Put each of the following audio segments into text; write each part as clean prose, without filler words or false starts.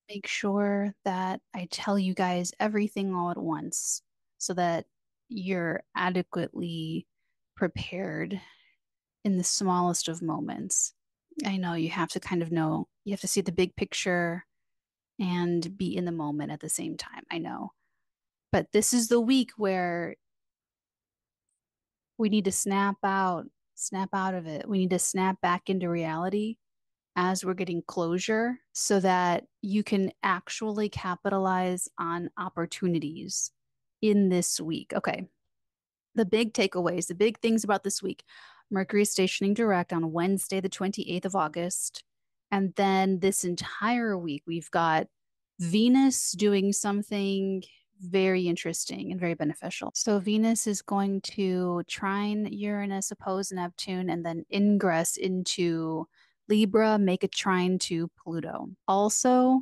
make sure that I tell you guys everything all at once so that you're adequately prepared in the smallest of moments. I know you have to kind of know, you have to see the big picture and be in the moment at the same time. I know. But this is the week where we need to snap out of it. We need to snap back into reality as we're getting closure so that you can actually capitalize on opportunities in this week. Okay. The big takeaways, the big things about this week. Mercury is stationing direct on Wednesday, the 28th of August. And then this entire week, we've got Venus doing something very interesting and very beneficial. So Venus is going to trine Uranus, oppose Neptune, and then ingress into Libra, make a trine to Pluto. Also,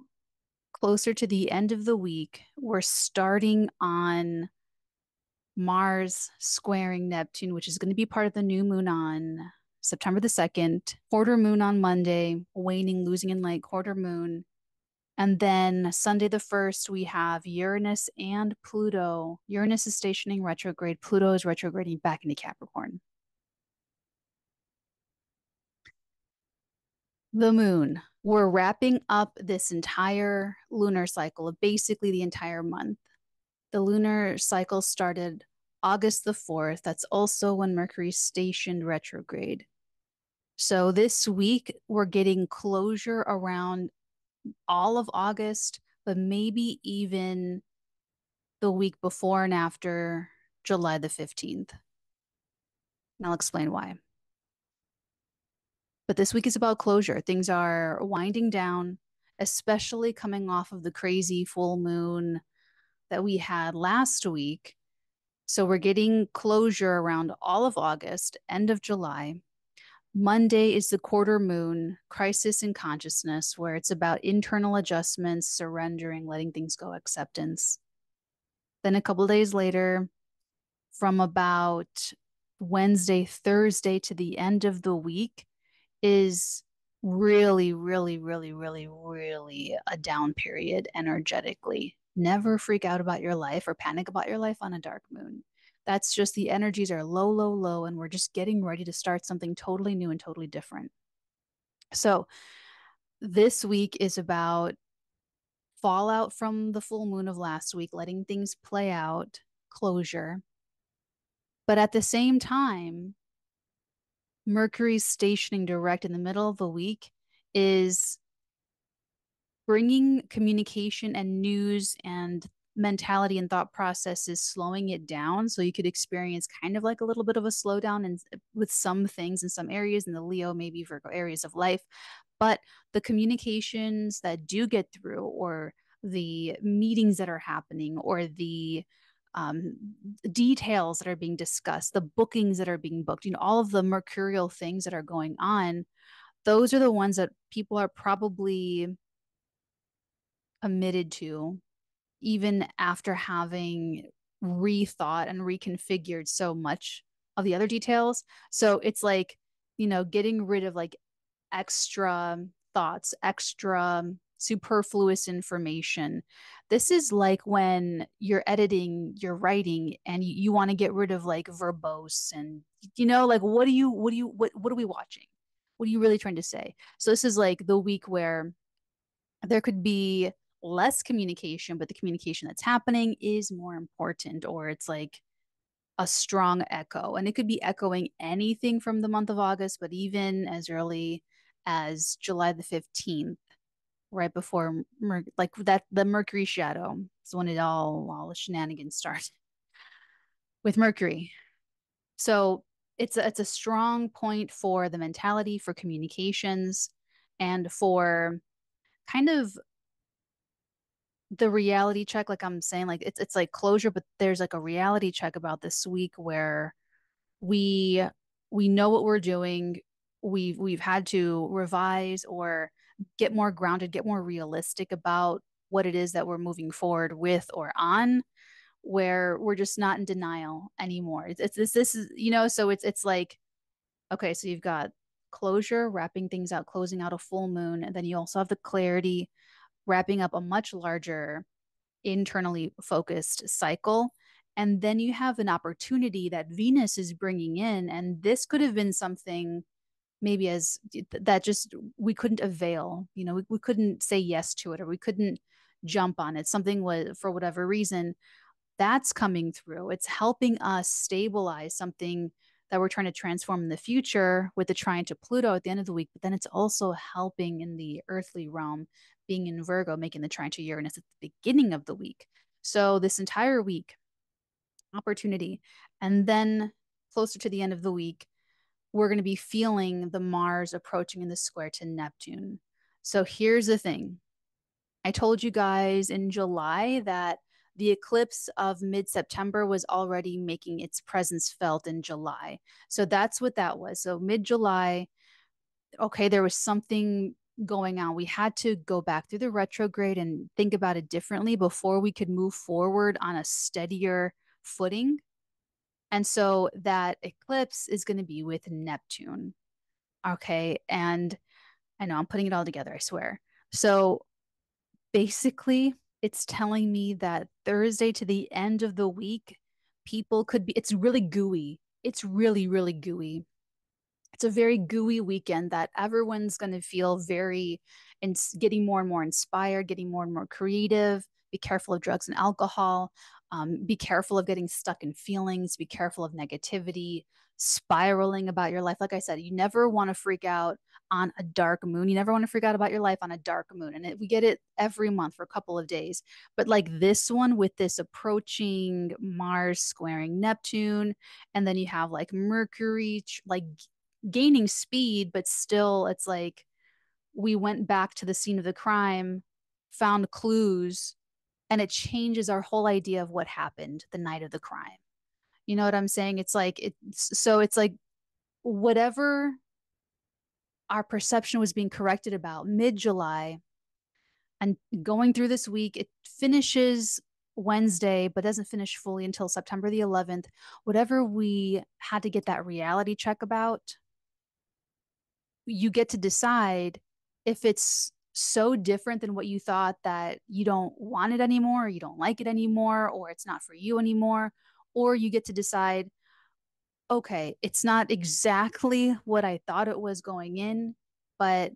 closer to the end of the week, we're starting on Mars squaring Neptune, which is going to be part of the new moon on September the 2nd, quarter moon on Monday, waning, losing in light, quarter moon. And then Sunday the 1st, we have Uranus and Pluto. Uranus is stationing retrograde, Pluto is retrograding back into Capricorn. The moon. We're wrapping up this entire lunar cycle of basically the entire month. The lunar cycle started August the 4th. That's also when Mercury stationed retrograde. So this week, we're getting closure around all of August, but maybe even the week before and after July the 15th. And I'll explain why. But this week is about closure. Things are winding down, especially coming off of the crazy full moon that we had last week. So we're getting closure around all of August, end of July. Monday is the quarter moon, crisis in consciousness, where it's about internal adjustments, surrendering, letting things go, acceptance. Then a couple days later, from about Wednesday, Thursday to the end of the week, is really, really, really, really, really a down period energetically. Never freak out about your life or panic about your life on a dark moon. That's just the energies are low, low, low, and we're just getting ready to start something totally new and totally different. So, this week is about fallout from the full moon of last week, letting things play out, closure. But at the same time, Mercury's stationing direct in the middle of the week is bringing communication and news and mentality and thought processes, slowing it down so you could experience kind of like a little bit of a slowdown and with some things in some areas in the Leo, maybe Virgo areas of life. But the communications that do get through, or the meetings that are happening, or the details that are being discussed, the bookings that are being booked, all of the mercurial things that are going on, those are the ones that people are probably committed to, even after having rethought and reconfigured so much of the other details. So it's like, getting rid of like extra thoughts, extra superfluous information. This is like when you're editing, you're writing, and you want to get rid of like verbose and like what are we watching? What are you really trying to say? So this is like the week where there could be less communication, but the communication that's happening is more important, or it's like a strong echo. And it could be echoing anything from the month of August, but even as early as July the 15th, right before like that, the Mercury shadow is when all the shenanigans start with Mercury. So it's a strong point for the mentality, for communications, and for kind of the reality check. Like I'm saying, like it's like closure, but there's like a reality check about this week where we we know what we're doing. We've had to revise or get more grounded, get more realistic about what it is that we're moving forward with or on, where we're just not in denial anymore. It's this is, so it's like, okay, so you've got closure, wrapping things out, closing out a full moon, and then you also have the clarity wrapping up a much larger internally focused cycle. And then you have an opportunity that Venus is bringing in. And this could have been something maybe as that just we couldn't avail, we couldn't say yes to it, or we couldn't jump on it. Something was, for whatever reason, that's coming through. It's helping us stabilize something that we're trying to transform in the future with the trine to Pluto at the end of the week. But then it's also helping in the earthly realm, being in Virgo, making the trine to Uranus at the beginning of the week. So this entire week, opportunity. And then closer to the end of the week, we're going to be feeling the Mars approaching in the square to Neptune. So here's the thing. I told you guys in July that the eclipse of mid-September was already making its presence felt in July. So that's what that was. So mid-July, okay, there was something going on. We had to go back through the retrograde and think about it differently before we could move forward on a steadier footing. And so that eclipse is going to be with Neptune. Okay. And I know I'm putting it all together, I swear. So basically, it's telling me that Thursday to the end of the week, people could be, it's really gooey. It's really, really gooey. It's a very gooey weekend that everyone's going to feel very and getting more and more inspired, getting more and more creative. Be careful of drugs and alcohol. Be careful of getting stuck in feelings. Be careful of negativity, spiraling about your life. Like I said, you never want to freak out on a dark moon. You never want to freak out about your life on a dark moon. And we get it every month for a couple of days. But like this one with this approaching Mars squaring Neptune, and then you have like Mercury, like gaining speed, but still, it's like we went back to the scene of the crime, found clues, and it changes our whole idea of what happened the night of the crime. You know what I'm saying? It's like whatever our perception was being corrected about mid-July and going through this week, it finishes Wednesday, but doesn't finish fully until September the 11th. Whatever we had to get that reality check about, you get to decide if it's so different than what you thought that you don't want it anymore, or you don't like it anymore, or it's not for you anymore. Or you get to decide, okay, it's not exactly what I thought it was going in, but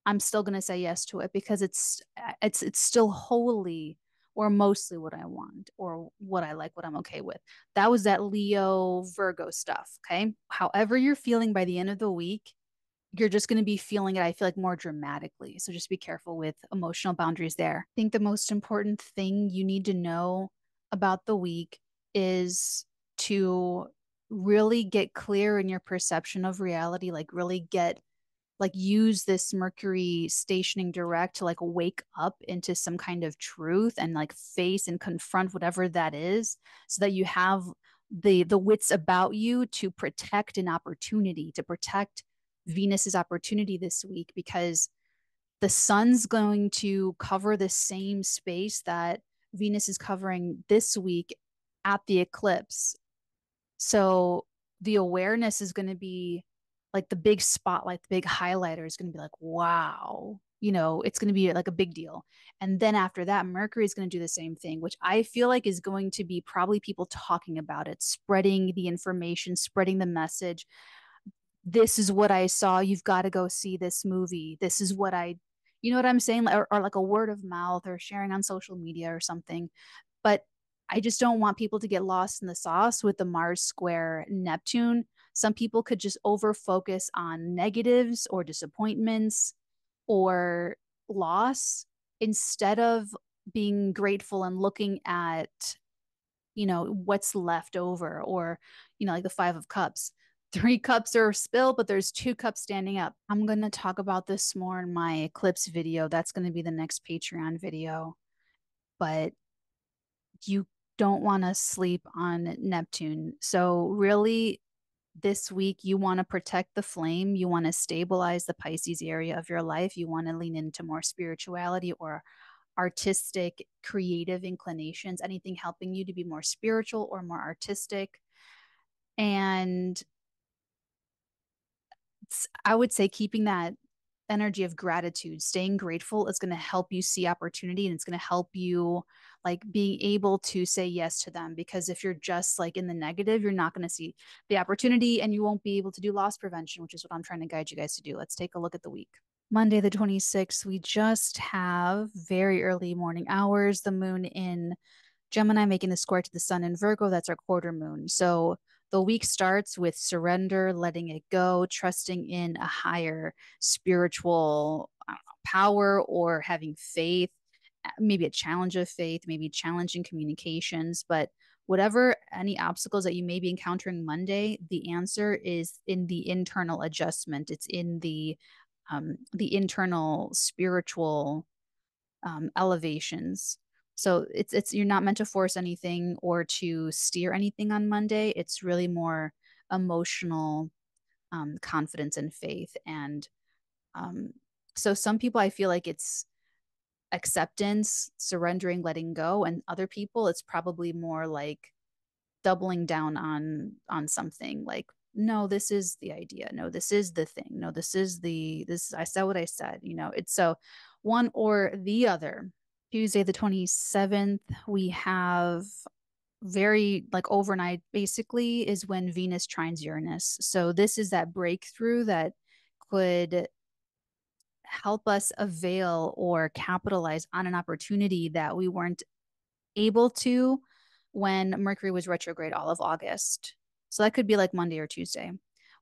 I'm still going to say yes to it because it's still wholly or mostly what I want or what I like, what I'm okay with. That was that Leo Virgo stuff. Okay. However, you're feeling by the end of the week, you're just going to be feeling it, I feel like, more dramatically. So just be careful with emotional boundaries there. I think the most important thing you need to know about the week is to really get clear in your perception of reality, like really get like use this Mercury stationing direct to like wake up into some kind of truth and like face and confront whatever that is, so that you have the wits about you to protect an opportunity, to protect Venus's opportunity this week, because the sun's going to cover the same space that Venus is covering this week at the eclipse. So the awareness is going to be like the big spotlight, the big highlighter is going to be like, wow, it's going to be like a big deal. And then after that, Mercury is going to do the same thing, which I feel like is going to be probably people talking about it, spreading the information, spreading the message. This is what I saw. You've got to go see this movie. This is what you know what I'm saying? Or like a word of mouth or sharing on social media or something. But I just don't want people to get lost in the sauce with the Mars square Neptune. Some people could just over focus on negatives or disappointments or loss instead of being grateful and looking at, what's left over, or, like the Five of Cups. Three cups are spilled, but there's two cups standing up. I'm going to talk about this more in my eclipse video. That's going to be the next Patreon video. But you don't want to sleep on Neptune. So, really, this week, you want to protect the flame. You want to stabilize the Pisces area of your life. You want to lean into more spirituality or artistic, creative inclinations, anything helping you to be more spiritual or more artistic. And I would say keeping that energy of gratitude. Staying grateful is going to help you see opportunity, and it's going to help you like being able to say yes to them. Because if you're just like in the negative, you're not going to see the opportunity, and you won't be able to do loss prevention, which is what I'm trying to guide you guys to do. Let's take a look at the week. Monday, the 26th, we just have very early morning hours, the moon in Gemini making the square to the sun in Virgo. That's our quarter moon. So the week starts with surrender, letting it go, trusting in a higher spiritual power, or having faith, maybe a challenge of faith, maybe challenging communications. But whatever any obstacles that you may be encountering Monday, the answer is in the internal adjustment. It's in the internal spiritual elevations. So it's you're not meant to force anything or to steer anything on Monday. It's really more emotional confidence and faith. And um, so some people, I feel like it's acceptance, surrendering, letting go, and other people it's probably more like doubling down on something, like, no, this is the idea, no, this is the thing, no, this I said what I said, it's so one or the other. Tuesday the 27th, we have very like overnight basically is when Venus trines Uranus. So this is that breakthrough that could help us avail or capitalize on an opportunity that we weren't able to when Mercury was retrograde all of August. So that could be like Monday or Tuesday.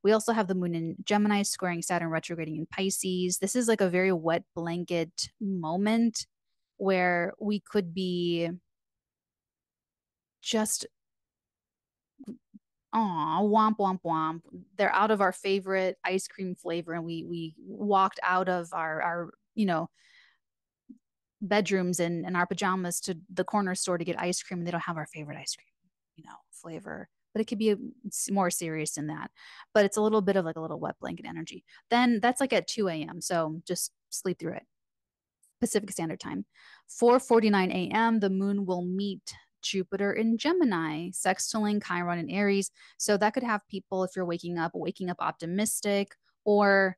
We also have the moon in Gemini squaring Saturn retrograding in Pisces. This is like a very wet blanket moment where we could be just, aw, womp womp womp. They're out of our favorite ice cream flavor, and we walked out of our bedrooms and our pajamas to the corner store to get ice cream, and they don't have our favorite ice cream, flavor. But it could be more serious than that. But it's a little bit of like a little wet blanket energy. Then that's like at 2 a.m. So just sleep through it. Pacific Standard Time. 4:49 a.m., the moon will meet Jupiter in Gemini, sextiling Chiron in Aries. So that could have people, if you're waking up optimistic or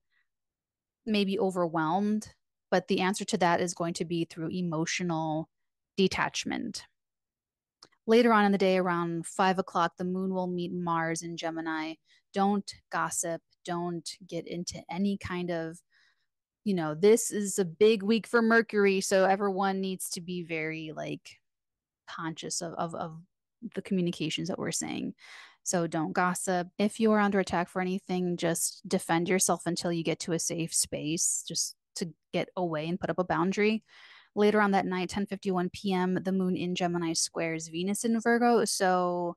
maybe overwhelmed. But the answer to that is going to be through emotional detachment. Later on in the day, around 5 o'clock, the moon will meet Mars in Gemini. Don't gossip. Don't get into any kind of, this is a big week for Mercury. So everyone needs to be very like conscious of the communications that we're saying. So don't gossip. If you are under attack for anything, just defend yourself until you get to a safe space, just to get away and put up a boundary. Later on that night, 10:51 p.m., the moon in Gemini squares Venus in Virgo. So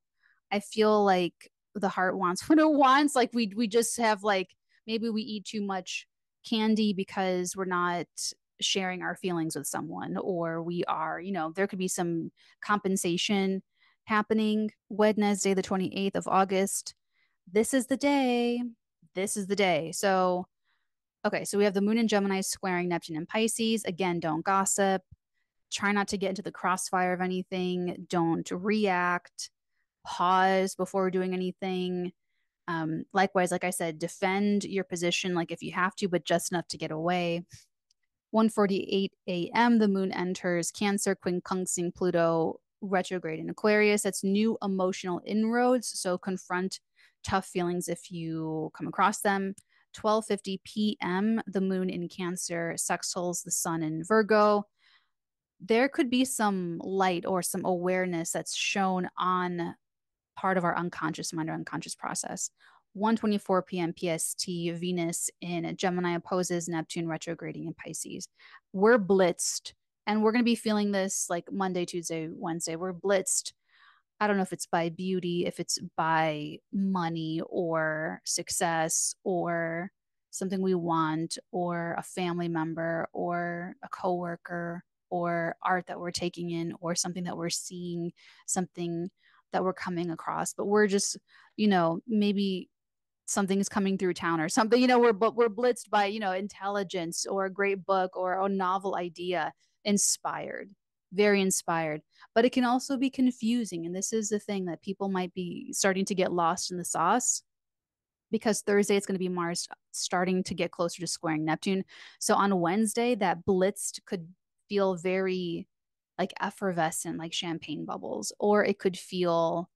I feel like the heart wants what it wants. Like we just have like, maybe we eat too much candy because we're not sharing our feelings with someone, or we are, there could be some compensation happening. Wednesday, the 28th of August. This is the day. This is the day. So, okay, so we have the moon in Gemini squaring Neptune in Pisces. Again, don't gossip. Try not to get into the crossfire of anything. Don't react. Pause before doing anything. Likewise, like I said, defend your position, like if you have to, but just enough to get away. 1:48 a.m., the moon enters Cancer, quincunxing Pluto retrograde in Aquarius. That's new emotional inroads. So confront tough feelings if you come across them. 12:50 p.m., the moon in Cancer sextiles the sun in Virgo. There could be some light or some awareness that's shown on part of our unconscious mind or unconscious process. 1:24 p.m. PST, Venus in Gemini opposes Neptune retrograding in Pisces. We're blitzed, and we're going to be feeling this like Monday, Tuesday, Wednesday. We're blitzed. I don't know if it's by beauty, if it's by money or success or something we want, or a family member or a coworker, or art that we're taking in, or something that we're seeing, something that we're coming across. But we're just, maybe something's coming through town or something, we're blitzed by, intelligence or a great book or a novel idea, inspired, very inspired. But it can also be confusing. And this is the thing that people might be starting to get lost in the sauce. because Thursday it's going to be Mars starting to get closer to squaring Neptune. So on Wednesday, that blitzed could feel very like effervescent, like champagne bubbles, or it could feel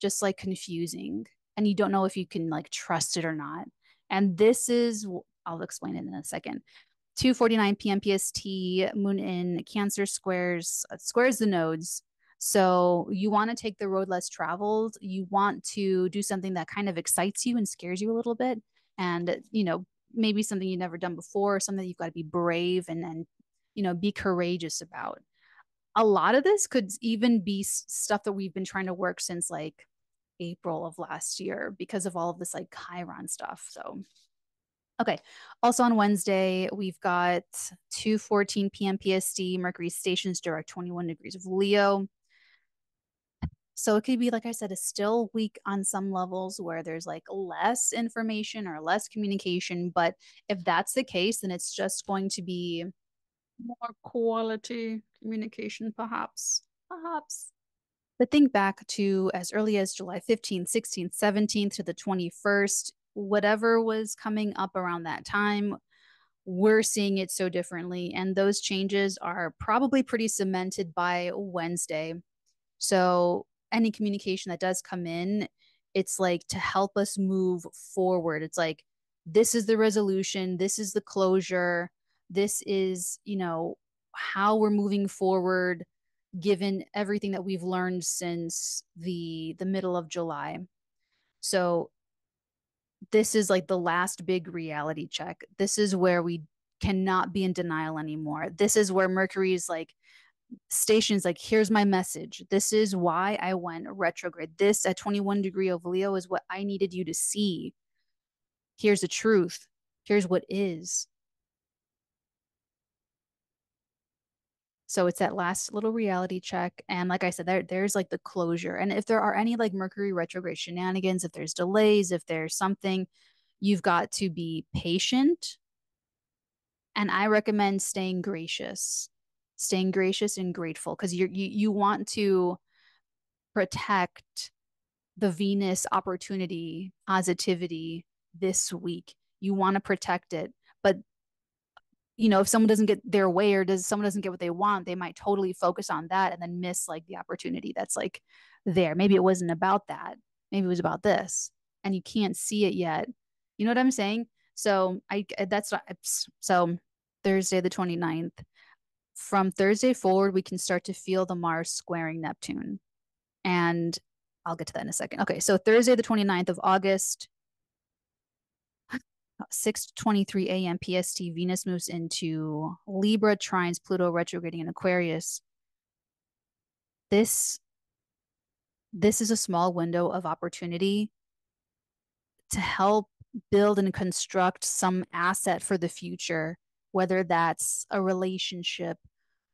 just like confusing. And you don't know if you can like trust it or not. And this is, I'll explain it in a second. 2:49 p.m. PST, Moon in Cancer squares the nodes. So you want to take the road less traveled. You want to do something that kind of excites you and scares you a little bit, and maybe something you've never done before, something that you've got to be brave and be courageous about. A lot of this could even be stuff that we've been trying to work since like April of last year because of all of this like Chiron stuff. So okay. Also on Wednesday, we've got 2:14 p.m. PST, Mercury stations direct 21 degrees of Leo. So it could be, like I said, a still week on some levels where there's like less information or less communication. But if that's the case, then it's just going to be more quality communication, perhaps. Perhaps. But think back to as early as July 15th, 16th, 17th to the 21st, whatever was coming up around that time, we're seeing it so differently. And those changes are probably pretty cemented by Wednesday. So any communication that does come in, it's like to help us move forward. It's like, this is the resolution, this is the closure, this is, how we're moving forward given everything that we've learned since the middle of July. So this is like the last big reality check. This is where we cannot be in denial anymore. This is where Mercury's like stations like, here's my message. This is why I went retrograde. This at 21 degree of Leo is what I needed you to see. Here's the truth. Here's what is. So it's that last little reality check. And like I said, there's like the closure. And if there are any like Mercury retrograde shenanigans, if there's delays, if there's something, you've got to be patient. And I recommend staying gracious and grateful because you want to protect the Venus opportunity, positivity this week. You want to protect it. But if someone doesn't get their way or someone doesn't get what they want, they might totally focus on that and then miss like the opportunity that's like there. Maybe it wasn't about that. Maybe it was about this, and you can't see it yet. You know what I'm saying? So that's not, so Thursday the 29th. From Thursday forward, we can start to feel the Mars squaring Neptune. And I'll get to that in a second. Okay, so Thursday the 29th of August, 6:23 a.m. PST, Venus moves into Libra, trines Pluto retrograding in Aquarius. This is a small window of opportunity to help build and construct some asset for the future, whether that's a relationship,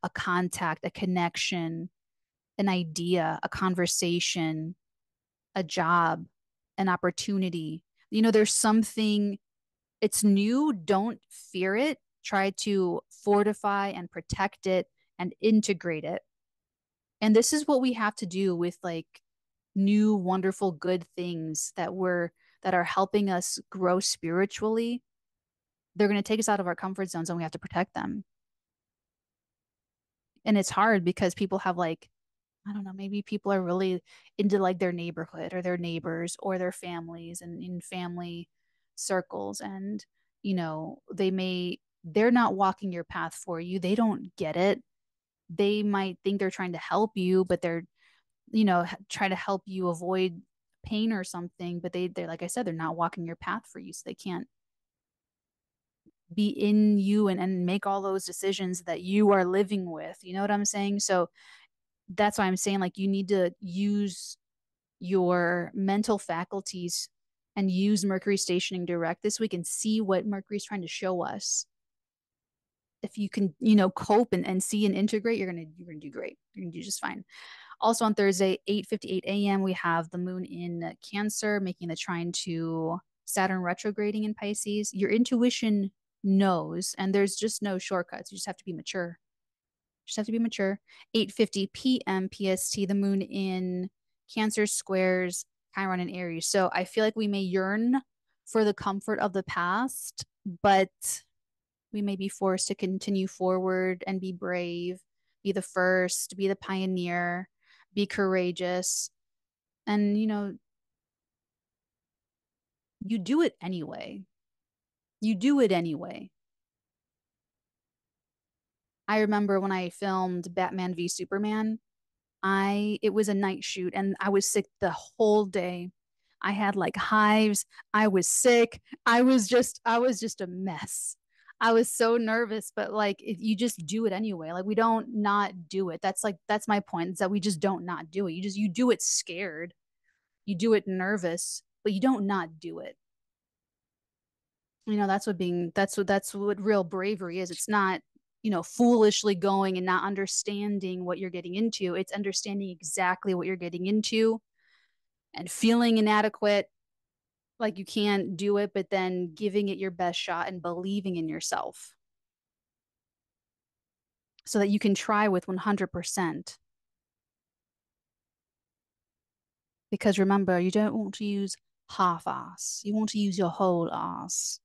a contact, a connection, an idea, a conversation, a job, an opportunity. There's something, it's new, don't fear it. Try to fortify and protect it and integrate it. And this is what we have to do with like new, wonderful, good things that are helping us grow spiritually. They're going to take us out of our comfort zones and we have to protect them. And it's hard because people have like, I don't know, maybe people are really into like their neighborhood or their neighbors or their families and in family circles. And, they're not walking your path for you. They don't get it. They might think they're trying to help you, but they're, try to help you avoid pain or something. But they're, like I said, they're not walking your path for you. So they can't be in you and make all those decisions that you are living with. You know what I'm saying? So that's why I'm saying like you need to use your mental faculties and use Mercury stationing direct this week and see what Mercury's trying to show us. If you can, cope and see and integrate, you're gonna do great. You're gonna do just fine. Also on Thursday, 8:58 a.m., we have the moon in Cancer, making the trine to Saturn retrograding in Pisces. Your intuition knows, and there's just no shortcuts. You just have to be mature. 8:50 p.m. PST, the moon in Cancer squares Chiron and Aries. So I feel like we may yearn for the comfort of the past, but we may be forced to continue forward and be brave, be the first, be the pioneer, be courageous. And, you do it anyway. You do it anyway. I remember when I filmed Batman v Superman, it was a night shoot and I was sick the whole day. I had like hives. I was sick. I was just a mess. I was so nervous, but like you just do it anyway. Like we don't not do it. That's my point. Is that we just don't not do it. You do it scared. You do it nervous, but you don't not do it. That's what real bravery is. It's not, foolishly going and not understanding what you're getting into. It's understanding exactly what you're getting into and feeling inadequate, like you can't do it, but then giving it your best shot and believing in yourself so that you can try with 100%. Because remember, you don't want to use half ass, you want to use your whole ass.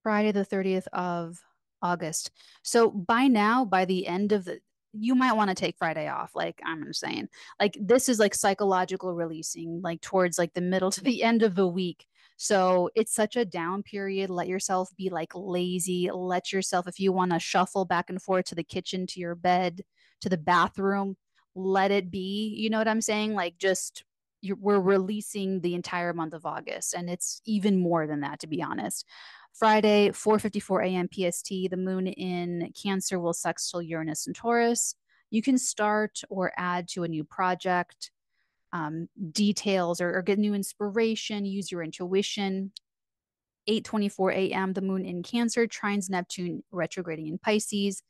Friday the 30th of August. So by now, by the end of you might want to take Friday off. Like I'm just saying, like this is like psychological releasing, like towards like the middle to the end of the week. So it's such a down period. Let yourself be like lazy. Let yourself, if you want to shuffle back and forth to the kitchen, to your bed, to the bathroom, let it be. You know what I'm saying? Like just we're releasing the entire month of August, and it's even more than that, to be honest. Friday, 4:54 a.m. PST, the moon in Cancer will sextile Uranus and Taurus. You can start or add to a new project, details, or get new inspiration, use your intuition. 8:24 a.m., the moon in Cancer trines Neptune retrograding in Pisces.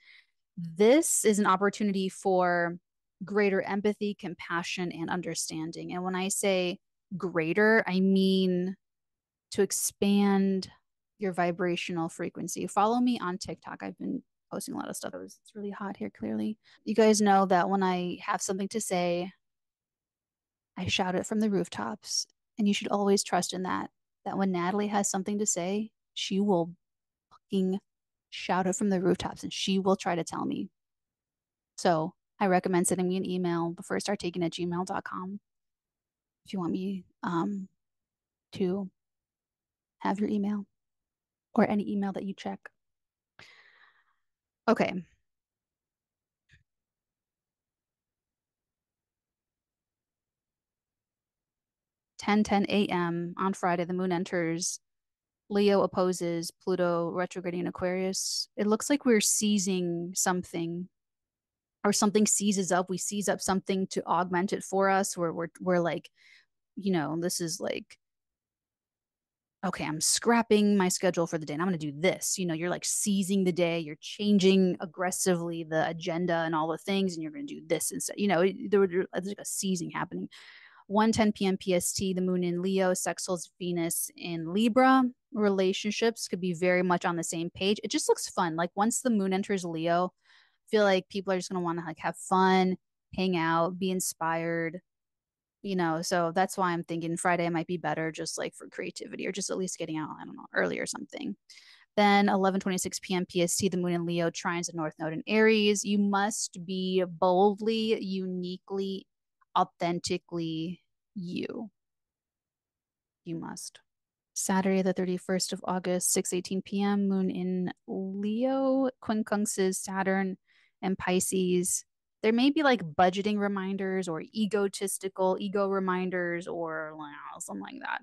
This is an opportunity for greater empathy, compassion, and understanding. And when I say greater, I mean to expand your vibrational frequency. Follow me on TikTok. I've been posting a lot of stuff. It's really hot here, clearly. You guys know that when I have something to say, I shout it from the rooftops. And you should always trust in that, that when Natalee has something to say, she will fucking shout it from the rooftops and she will try to tell me. So I recommend sending me an email, TheFirstArteagan@gmail.com, if you want me to have your email or any email that you check. Okay. 10:10 a.m. on Friday, the moon enters Leo, opposes Pluto retrograding in Aquarius. It looks like we're seizing something, or something seizes up. We seize up something to augment it for us. We're like, this is like, okay, I'm scrapping my schedule for the day and I'm going to do this. You're like seizing the day, you're changing aggressively the agenda and all the things, and you're going to do this instead. There's like a seizing happening. 1:10 p.m. PST, the moon in Leo sextiles Venus in Libra. Relationships could be very much on the same page. It just looks fun. Like once the moon enters Leo, I feel like people are just going to want to like have fun, hang out, be inspired, so that's why I'm thinking Friday might be better just like for creativity or just at least getting out, I don't know, early or something. Then 11:26 p.m. PST, the moon in Leo trines the North Node in Aries. You must be boldly, uniquely, authentically you. You must. Saturday, the 31st of August, 6:18 p.m., moon in Leo, quincunxes Saturn and Pisces. There may be like budgeting reminders or egotistical ego reminders or something like that.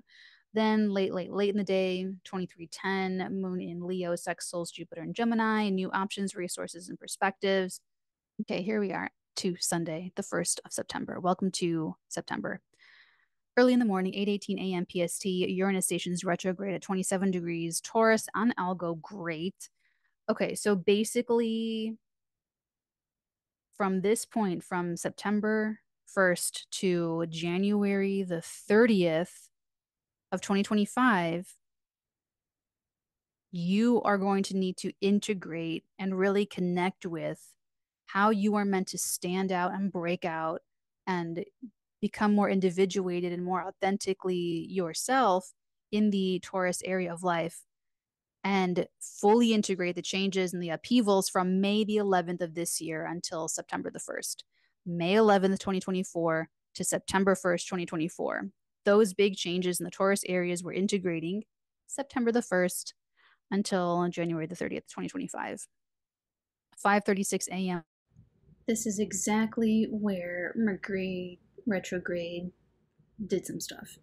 Then late in the day, 23:10, moon in Leo sextiles Jupiter and Gemini, new options, resources, and perspectives. Okay, here we are to Sunday, the 1st of September. Welcome to September. Early in the morning, 8:18 a.m. PST, Uranus stations retrograde at 27 degrees Taurus on Algo. Great. Okay, so basically, from this point, from September 1st to January the 30th of 2025, you are going to need to integrate and really connect with how you are meant to stand out and break out and become more individuated and more authentically yourself in the Taurus area of life, and fully integrate the changes and the upheavals from May the 11th of this year until September the 1st. May 11th, 2024 to September 1st, 2024. Those big changes in the Taurus areas we're integrating September the 1st until January the 30th, 2025. 5:36 a.m. This is exactly where Mercury retrograde did some stuff.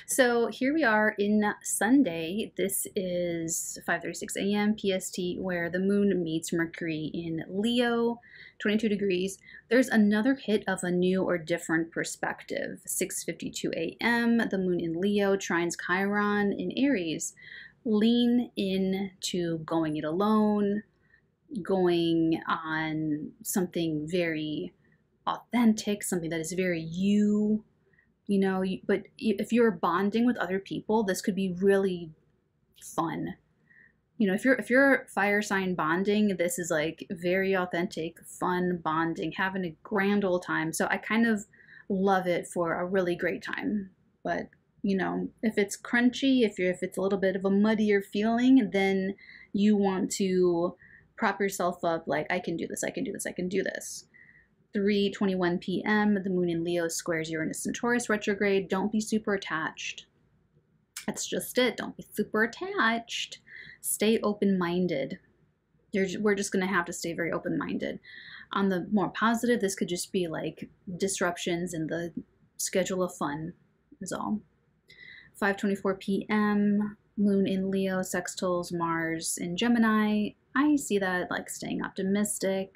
So here we are in Sunday. This is 5:36 a.m. PST, where the moon meets Mercury in Leo, 22 degrees. There's another hit of a new or different perspective. 6:52 a.m. the moon in Leo trines Chiron in Aries. Lean into going it alone, going on something very authentic, something that is very you. You know, but if you're bonding with other people, this could be really fun. You know, if you're fire sign bonding, this is like very authentic, fun bonding, having a grand old time. So I kind of love it for a really great time. But you know, if it's crunchy, if it's a little bit of a muddier feeling, then you want to prop yourself up like, I can do this, I can do this, I can do this. 3:21 p.m. the moon in Leo squares Uranus in Taurus retrograde. Don't be super attached. That's just it. Don't be super attached. Stay open-minded. We're just going to have to stay very open-minded. On the more positive, this could just be like disruptions in the schedule of fun is all. 5:24 p.m. moon in Leo sextiles Mars in Gemini. I see that like staying optimistic,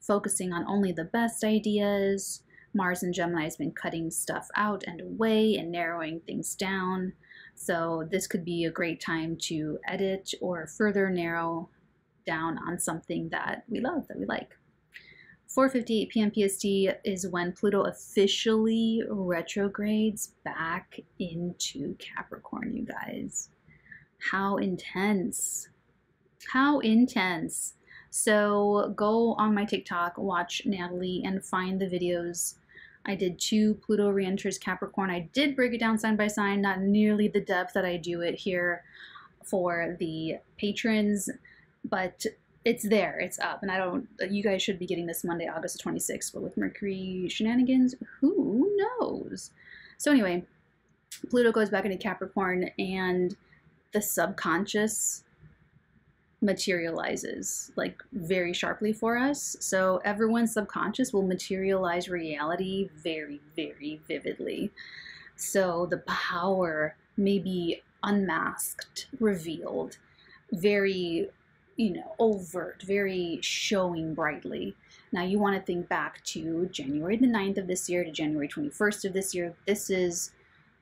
focusing on only the best ideas. Mars in Gemini has been cutting stuff out and away and narrowing things down. So this could be a great time to edit or further narrow down on something that we love, that we like. 4:58 p.m. PST is when Pluto officially retrogrades back into Capricorn, you guys. How intense. How intense. So go on my TikTok, watch Natalee, and find the videos. I did 2 Pluto re-enters Capricorn. I did break it down sign by sign, not nearly the depth that I do it here for the patrons, but it's there, it's up. And you guys should be getting this Monday, August 26th, but with Mercury shenanigans, who knows? So anyway, Pluto goes back into Capricorn and the subconscious materializes like very sharply for us. So everyone's subconscious will materialize reality very, very vividly. So the power may be unmasked, revealed, very, you know, overt, very showing brightly. Now you want to think back to January the 9th of this year to January 21st of this year. This is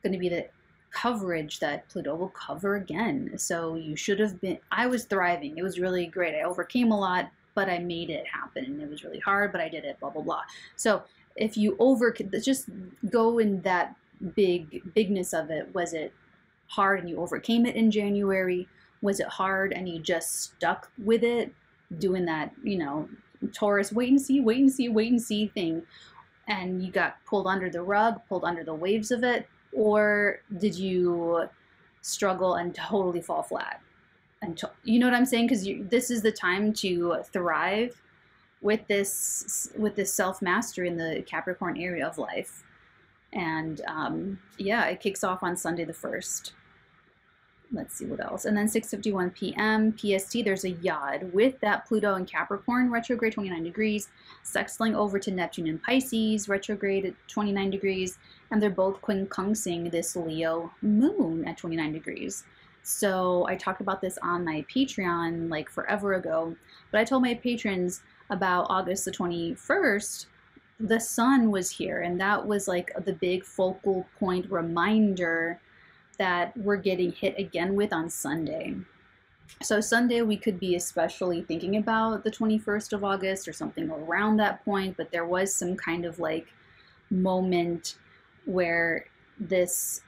going to be the coverage that Pluto will cover again. So you should have been, I was thriving. It was really great. I overcame a lot, but I made it happen. And it was really hard, but I did it, blah, blah, blah. So if you just go in that bigness of it. Was it hard and you overcame it in January? Was it hard and you just stuck with it, doing that, you know, Taurus wait and see, wait and see, wait and see thing, and you got pulled under the rug, pulled under the waves of it? Or did you struggle and totally fall flat? And you know what I'm saying? Because this is the time to thrive with this self-mastery in the Capricorn area of life. And yeah, it kicks off on Sunday the 1st. Let's see what else. And then 6:51 p.m. PST, there's a Yod with that Pluto in Capricorn, retrograde 29 degrees, sextiling over to Neptune in Pisces, retrograde at 29 degrees, and they're both quincunxing this Leo moon at 29 degrees. So I talked about this on my Patreon like forever ago, but I told my patrons about August the 21st, the sun was here, and that was like the big focal point reminder that we're getting hit again with on Sunday. So Sunday we could be especially thinking about the 21st of August or something around that point, but there was some kind of like moment where this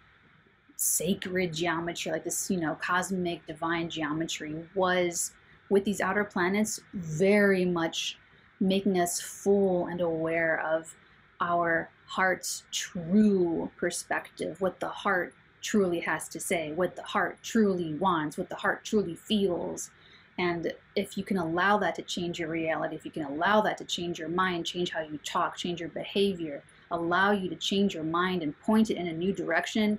sacred geometry, like this, you know, cosmic divine geometry was with these outer planets very much making us full and aware of our heart's true perspective, what the heart truly has to say, what the heart truly wants, what the heart truly feels. And if you can allow that to change your reality, if you can allow that to change your mind, change how you talk, change your behavior, allow you to change your mind and point it in a new direction,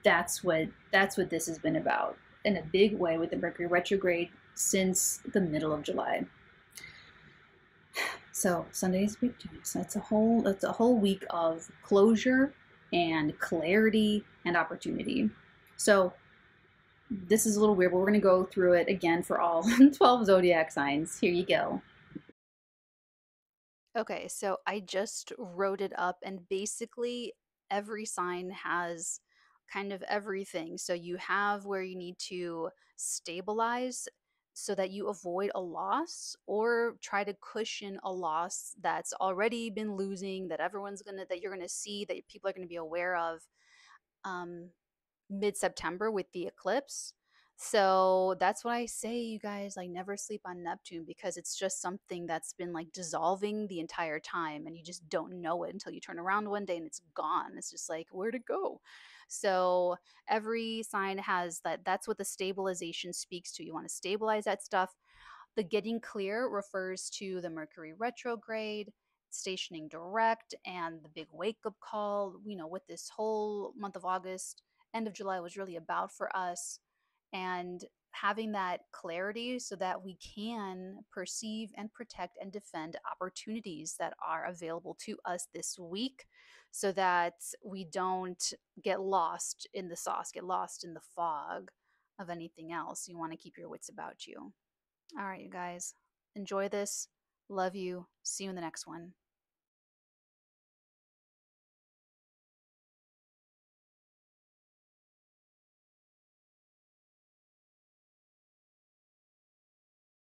that's what this has been about in a big way with the Mercury retrograde since the middle of July. So Sunday's big day. So that's a whole week of closure and clarity and opportunity. So this is a little weird, but we're going to go through it again for all 12 zodiac signs. Here you go. Okay, so I just wrote it up, and basically every sign has kind of everything. So you have where you need to stabilize so that you avoid a loss or try to cushion a loss that's already been losing, that you're gonna see, that people are gonna be aware of. Um, Mid-September with the eclipse. So that's why I say, you guys, like, never sleep on Neptune, because it's just something that's been like dissolving the entire time and you just don't know it until you turn around one day and it's gone. It's just like, where'd it go? So every sign has that. That's what the stabilization speaks to. You want to stabilize that stuff. The getting clear refers to the Mercury retrograde, stationing direct, and the big wake up call. With this whole month of August, end of July was really about for us. And having that clarity so that we can perceive and protect and defend opportunities that are available to us this week, so that we don't get lost in the sauce, get lost in the fog of anything else. You want to keep your wits about you. All right, you guys, enjoy this. Love you. See you in the next one.